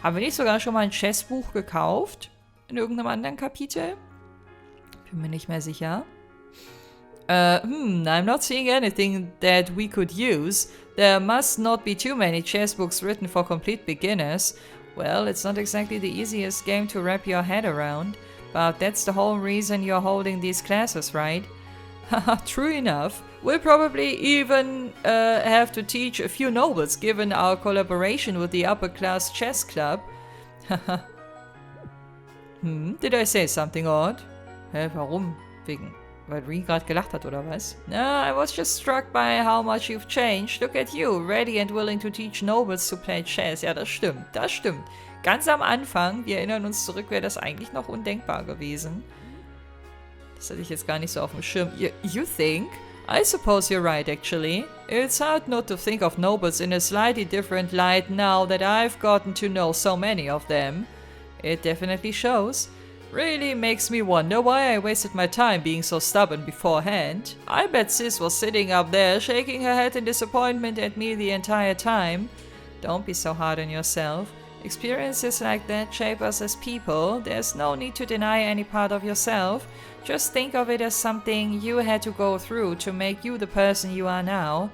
Haben wir nicht sogar schon mal ein Chessbuch gekauft? In irgendeinem anderen Kapitel? Bin mir nicht mehr sicher. I'm not seeing anything that we could use. There must not be too many chess books written for complete beginners. Well, it's not exactly the easiest game to wrap your head around. But that's the whole reason you're holding these classes, right? Haha, true enough. We'll probably even have to teach a few nobles given our collaboration with the upper class chess club. Haha. Did I say something odd? Hä, warum? Weil Rean gerade gelacht hat, oder was? No, I was just struck by how much you've changed. Look at you, ready and willing to teach nobles to play chess. Ja, das stimmt, das stimmt. Ganz am Anfang, wir erinnern uns zurück, wäre das eigentlich noch undenkbar gewesen. Das hatte ich jetzt gar nicht so auf dem Schirm. You think? I suppose you're right, actually. It's hard not to think of nobles in a slightly different light now that I've gotten to know so many of them. It definitely shows. Really makes me wonder why I wasted my time being so stubborn beforehand. I bet Sis was sitting up there shaking her head in disappointment at me the entire time. Don't be so hard on yourself. Experiences like that shape us as people. There's no need to deny any part of yourself. Just think of it as something you had to go through to make you the person you are now.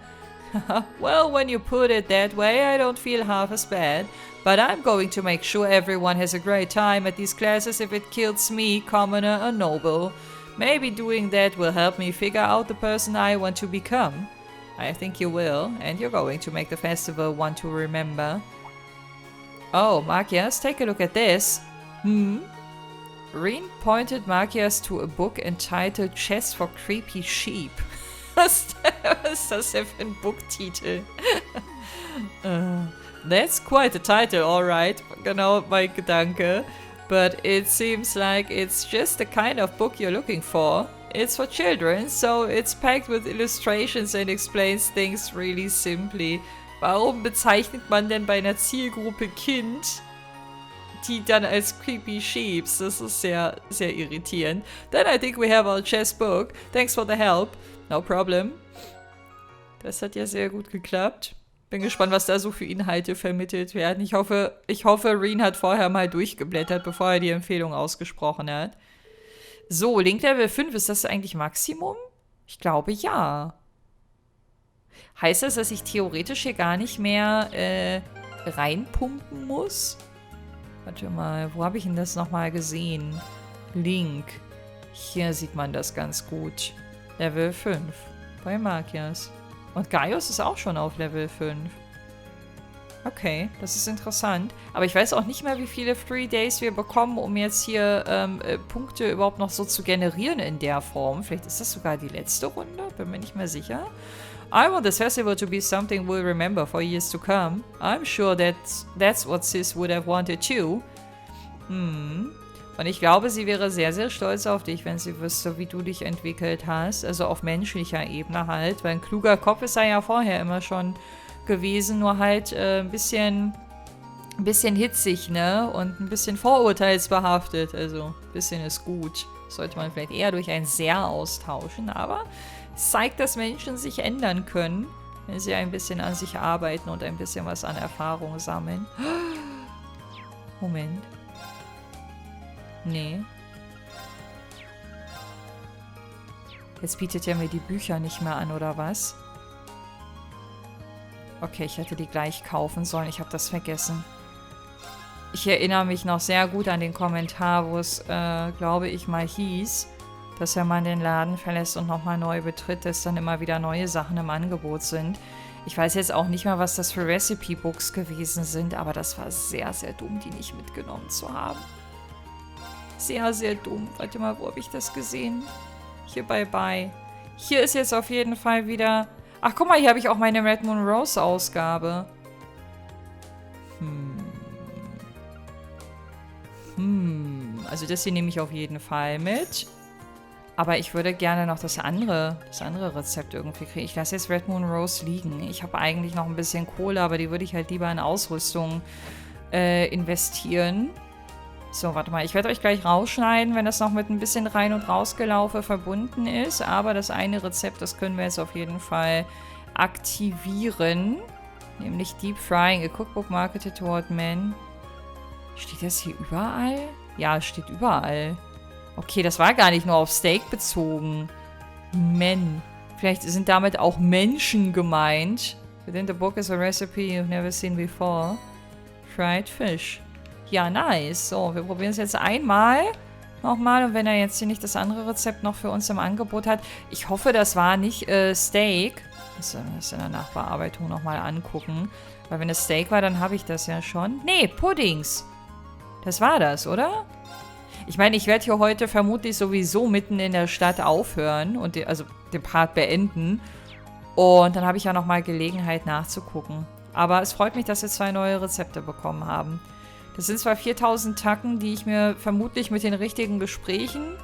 Well, when you put it that way, I don't feel half as bad. But I'm going to make sure everyone has a great time at these classes if it kills me, commoner, a noble. Maybe doing that will help me figure out the person I want to become. I think you will, and you're going to make the festival one to remember. Oh, Marquez, take a look at this. Rean pointed Marquez to a book entitled Chess for Creepy Sheep. Was ist das denn für ein Buchtitel? That's quite a title, alright. Genau mein Gedanke. But it seems like it's just the kind of book you're looking for. It's for children, so it's packed with illustrations and explains things really simply. Warum bezeichnet man denn bei einer Zielgruppe Kind die dann als Creepy Sheeps? Das ist sehr, sehr irritierend. Then I think we have our chess book. Thanks for the help. No problem. Das hat ja sehr gut geklappt. Bin gespannt, was da so für Inhalte vermittelt werden. Ich hoffe, Rean hat vorher mal durchgeblättert, bevor er die Empfehlung ausgesprochen hat. So, Link Level 5, ist das eigentlich Maximum? Ich glaube, ja. Heißt das, dass ich theoretisch hier gar nicht mehr reinpumpen muss? Warte mal, wo habe ich denn das nochmal gesehen? Link. Hier sieht man das ganz gut. Level 5. Bei Marquez. Und Gaius ist auch schon auf Level 5. Okay, das ist interessant. Aber ich weiß auch nicht mehr, wie viele Free Days wir bekommen, um jetzt hier Punkte überhaupt noch so zu generieren in der Form. Vielleicht ist das sogar die letzte Runde? Bin mir nicht mehr sicher. I want this festival to be something we'll remember for years to come. I'm sure that's what Sis would have wanted too. Und ich glaube, sie wäre sehr, sehr stolz auf dich, wenn sie wüsste, wie du dich entwickelt hast. Also auf menschlicher Ebene halt. Weil ein kluger Kopf ist er ja vorher immer schon gewesen. Nur halt ein bisschen hitzig, ne? Und ein bisschen vorurteilsbehaftet. Also ein bisschen ist gut. Sollte man vielleicht eher durch ein Sehr austauschen. Aber es zeigt, dass Menschen sich ändern können, wenn sie ein bisschen an sich arbeiten und ein bisschen was an Erfahrung sammeln. Moment. Nee. Jetzt bietet er mir die Bücher nicht mehr an, oder was? Okay, ich hätte die gleich kaufen sollen. Ich habe das vergessen. Ich erinnere mich noch sehr gut an den Kommentar, wo es, glaube ich, mal hieß, dass wenn man den Laden verlässt und nochmal neu betritt, dass dann immer wieder neue Sachen im Angebot sind. Ich weiß jetzt auch nicht mehr, was das für Recipe-Books gewesen sind, aber das war sehr, sehr dumm, die nicht mitgenommen zu haben. Sehr, sehr dumm. Warte mal, wo habe ich das gesehen? Hier bei. Hier ist jetzt auf jeden Fall wieder... Ach, guck mal, hier habe ich auch meine Red Moon Rose Ausgabe. Also das hier nehme ich auf jeden Fall mit. Aber ich würde gerne noch das andere Rezept irgendwie kriegen. Ich lasse jetzt Red Moon Rose liegen. Ich habe eigentlich noch ein bisschen Kohle, aber die würde ich halt lieber in Ausrüstung investieren. So, warte mal. Ich werde euch gleich rausschneiden, wenn das noch mit ein bisschen Rein- und Rausgelaufe verbunden ist. Aber das eine Rezept, das können wir jetzt auf jeden Fall aktivieren. Nämlich Deep Frying, a Cookbook marketed toward men. Steht das hier überall? Ja, es steht überall. Okay, das war gar nicht nur auf Steak bezogen. Men. Vielleicht sind damit auch Menschen gemeint. Within the book is a recipe you've never seen before. Fried fish. Ja, nice. So, wir probieren es jetzt einmal. Nochmal. Und wenn er jetzt hier nicht das andere Rezept noch für uns im Angebot hat. Ich hoffe, das war nicht Steak. Ich muss das in der Nachbearbeitung nochmal angucken. Weil wenn es Steak war, dann habe ich das ja schon. Nee, Puddings. Das war das, oder? Ich meine, ich werde hier heute vermutlich sowieso mitten in der Stadt aufhören und den Part beenden. Und dann habe ich ja nochmal Gelegenheit nachzugucken. Aber es freut mich, dass wir 2 neue Rezepte bekommen haben. Das sind zwar 4000 Tacken, die ich mir vermutlich mit den richtigen Gesprächen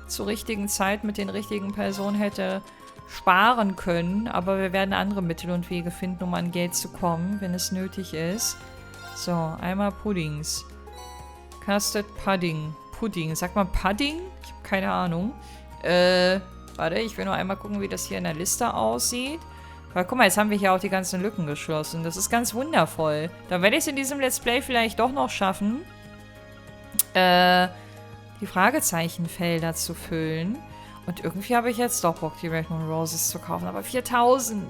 zur richtigen Zeit mit den richtigen Personen hätte sparen können. Aber wir werden andere Mittel und Wege finden, um an Geld zu kommen, wenn es nötig ist. So, einmal Puddings. Custard Pudding. Pudding. Sagt man Pudding? Ich habe keine Ahnung. Warte, ich will nur einmal gucken, wie das hier in der Liste aussieht. Weil, guck mal, jetzt haben wir hier auch die ganzen Lücken geschlossen. Das ist ganz wundervoll. Dann werde ich es in diesem Let's Play vielleicht doch noch schaffen, die Fragezeichenfelder zu füllen. Und irgendwie habe ich jetzt doch Bock, die Red Moon Roses zu kaufen. Aber 4000!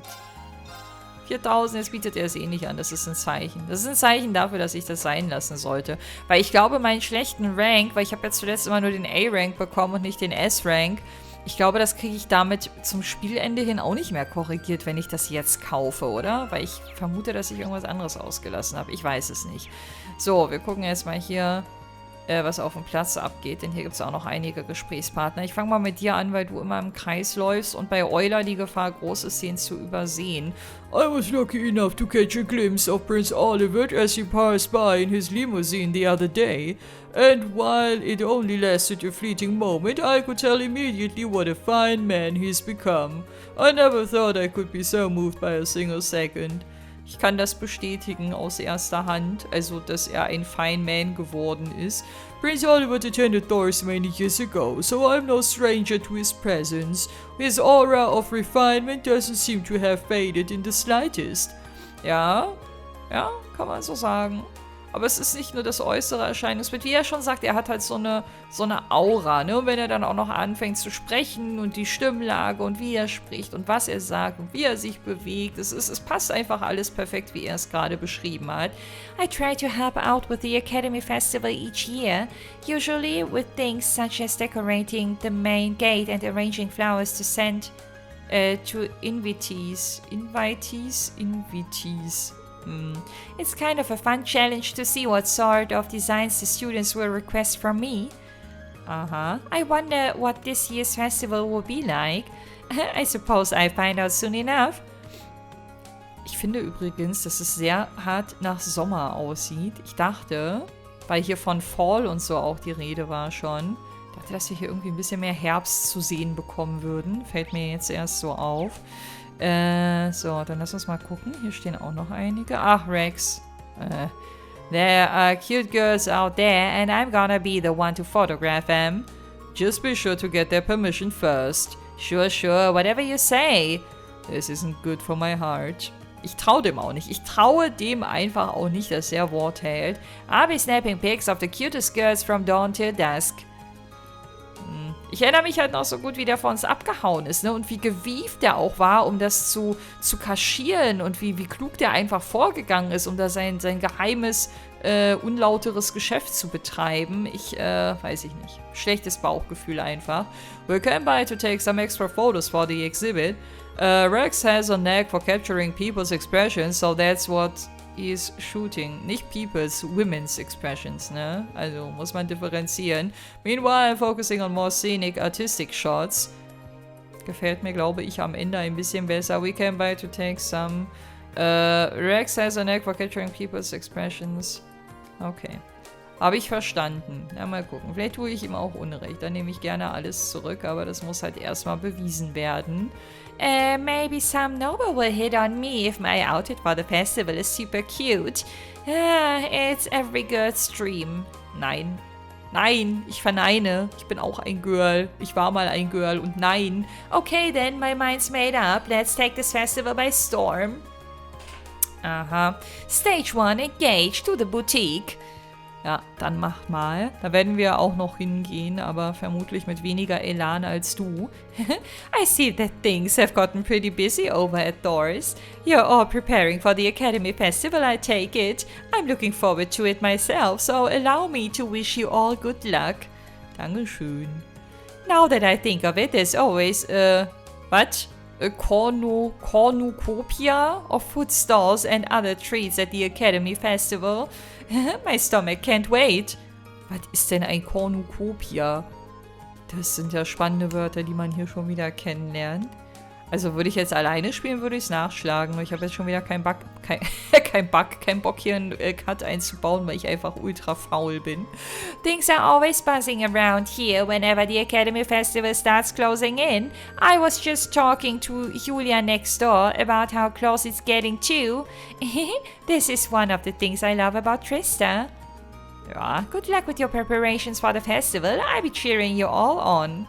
4000, jetzt bietet er es eh nicht an. Das ist ein Zeichen. Das ist ein Zeichen dafür, dass ich das sein lassen sollte. Weil ich glaube, meinen schlechten Rank, weil ich habe jetzt zuletzt immer nur den A-Rank bekommen und nicht den S-Rank, ich glaube, das kriege ich damit zum Spielende hin auch nicht mehr korrigiert, wenn ich das jetzt kaufe, oder? Weil ich vermute, dass ich irgendwas anderes ausgelassen habe. Ich weiß es nicht. So, wir gucken jetzt mal hier, was auf dem Platz abgeht, denn hier gibt es auch noch einige Gesprächspartner. Ich fange mal mit dir an, weil du immer im Kreis läufst und bei Euler die Gefahr groß ist, den zu übersehen. I was lucky enough to catch a glimpse of Prince Oliver as he passed by in his limousine the other day. And while it only lasted a fleeting moment, I could tell immediately what a fine man he's become. I never thought I could be so moved by a single second. Ich kann das bestätigen aus erster Hand, also dass er ein Fine Man geworden ist. Prince Oliver attended Doors many years ago, so I'm no stranger to his presence. His aura of refinement doesn't seem to have faded in the slightest. Ja, kann man so sagen. Aber es ist nicht nur das äußere Erscheinungsbild. Wie er schon sagt, er hat halt so eine Aura, ne? Und wenn er dann auch noch anfängt zu sprechen und die Stimmlage und wie er spricht und was er sagt und wie er sich bewegt, es passt einfach alles perfekt, wie er es gerade beschrieben hat. I try to help out with the Academy Festival each year, usually with things such as decorating the main gate and arranging flowers to send to invitees. It's kind of a fun challenge to see what sort of designs the students will request from me. I wonder what this year's festival will be like. I suppose I'll find out soon enough. Ich finde übrigens, dass es sehr hart nach Sommer aussieht. Ich dachte, weil hier von Fall und so auch die Rede war schon, dachte, dass wir hier irgendwie ein bisschen mehr Herbst zu sehen bekommen würden. Fällt mir jetzt erst so auf. So, dann lass uns mal gucken. Hier stehen auch noch einige. Ach, Rex. There are cute girls out there and I'm gonna be the one to photograph them. Just be sure to get their permission first. Sure, whatever you say. This isn't good for my heart. Ich traue dem auch nicht. Ich traue dem einfach auch nicht, dass er Wort hält. I'll be snapping pics of the cutest girls from dawn till dusk. Ich erinnere mich halt noch so gut, wie der vor uns abgehauen ist, ne? Und wie gewieft der auch war, um das zu kaschieren und wie klug der einfach vorgegangen ist, um da sein geheimes, unlauteres Geschäft zu betreiben. Weiß ich nicht. Schlechtes Bauchgefühl einfach. We came by to take some extra photos for the exhibit. Rex has a knack for capturing people's expressions, so that's what he's shooting. Nicht people's, women's expressions, ne? Also muss man differenzieren. Meanwhile, I'm focusing on more scenic, artistic shots. Gefällt mir, glaube ich, am Ende ein bisschen besser. We came by to take some. Rex has a knack for capturing people's expressions. Okay. Habe ich verstanden. Na, mal gucken. Vielleicht tue ich ihm auch Unrecht. Dann nehme ich gerne alles zurück, aber das muss halt erstmal bewiesen werden. Maybe some noble will hit on me if my outfit for the festival is super cute. It's every girl's dream. Nein. Nein, ich verneine. Ich bin auch ein Girl. Ich war mal ein Girl und nein. Okay then, my mind's made up. Let's take this festival by storm. Aha. Stage 1, engage to the boutique. Ja, dann mach mal. Da werden wir auch noch hingehen, aber vermutlich mit weniger Elan als du. I see that things have gotten pretty busy over at Thor's. You're all preparing for the Academy Festival, I take it. I'm looking forward to it myself, so allow me to wish you all good luck. Dankeschön. Now that I think of it, there's always, what? A cornucopia of food stalls and other treats at the Academy Festival. My stomach can't wait. Was ist denn ein Cornucopia? Das sind ja spannende Wörter, die man hier schon wieder kennenlernt. Also würde ich jetzt alleine spielen, würde ich es nachschlagen. Ich habe jetzt schon wieder keinen Bock, hier einen Cut einzubauen, weil ich einfach ultra faul bin. Things are always buzzing around here whenever the Academy Festival starts closing in. I was just talking to Julia next door about how close it's getting too. This is one of the things I love about Trista. Ja. Good luck with your preparations for the festival. I'll be cheering you all on.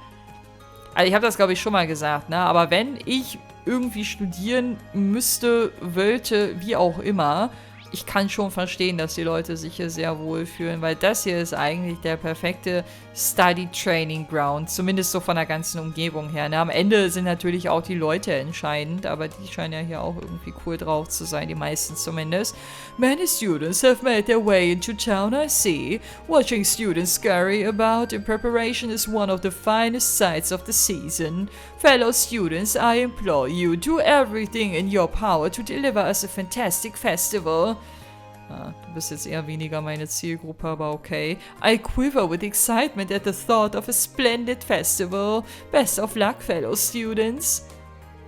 Also ich habe das, glaube ich, schon mal gesagt, ne? Aber wenn ich irgendwie studieren müsste, wollte, wie auch immer, ich kann schon verstehen, dass die Leute sich hier sehr wohl fühlen, weil das hier ist eigentlich der perfekte Study-Training-Ground, zumindest so von der ganzen Umgebung her. Ne? Am Ende sind natürlich auch die Leute entscheidend, aber die scheinen ja hier auch irgendwie cool drauf zu sein, die meisten zumindest. Many students have made their way into town, I see. Watching students scurry about in preparation is one of the finest sights of the season. Fellow students, I implore you, do everything in your power to deliver us a fantastic festival. Ah, du bist jetzt eher weniger meine Zielgruppe, aber okay. I quiver with excitement at the thought of a splendid festival. Best of luck, fellow students.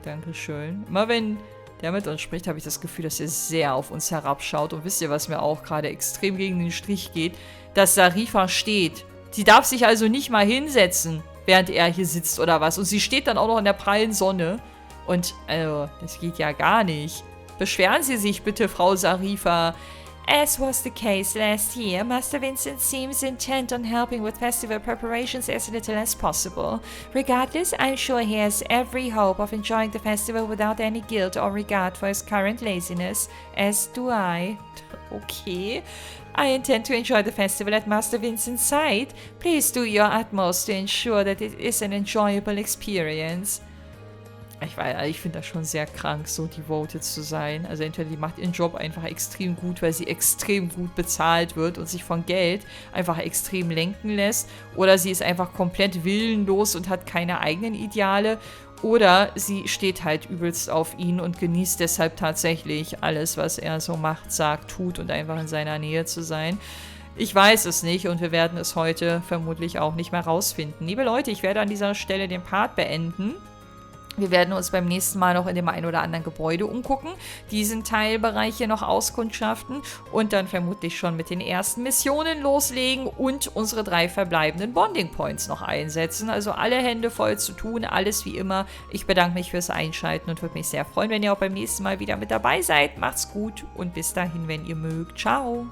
Dankeschön. Immer wenn der mit uns spricht, habe ich das Gefühl, dass er sehr auf uns herabschaut. Und wisst ihr, was mir auch gerade extrem gegen den Strich geht? Dass Sarifa steht. Sie darf sich also nicht mal hinsetzen, während er hier sitzt oder was. Und sie steht dann auch noch in der prallen Sonne. Und, also, das geht ja gar nicht. Beschweren Sie sich bitte, Frau Sarifa. As was the case last year, Master Vincent seems intent on helping with festival preparations as little as possible. Regardless, I'm sure he has every hope of enjoying the festival without any guilt or regard for his current laziness, as do I. Okay. I intend to enjoy the festival at Master Vincent's side. Please do your utmost to ensure that it is an enjoyable experience. Ich finde das schon sehr krank, so devoted zu sein. Also entweder die macht ihren Job einfach extrem gut, weil sie extrem gut bezahlt wird und sich von Geld einfach extrem lenken lässt. Oder sie ist einfach komplett willenlos und hat keine eigenen Ideale. Oder sie steht halt übelst auf ihn und genießt deshalb tatsächlich alles, was er so macht, sagt, tut und einfach in seiner Nähe zu sein. Ich weiß es nicht und wir werden es heute vermutlich auch nicht mehr rausfinden. Liebe Leute, ich werde an dieser Stelle den Part beenden. Wir werden uns beim nächsten Mal noch in dem einen oder anderen Gebäude umgucken, diesen Teilbereich hier noch auskundschaften und dann vermutlich schon mit den ersten Missionen loslegen und unsere 3 verbleibenden Bonding Points noch einsetzen. Also alle Hände voll zu tun, alles wie immer. Ich bedanke mich fürs Einschalten und würde mich sehr freuen, wenn ihr auch beim nächsten Mal wieder mit dabei seid. Macht's gut und bis dahin, wenn ihr mögt. Ciao!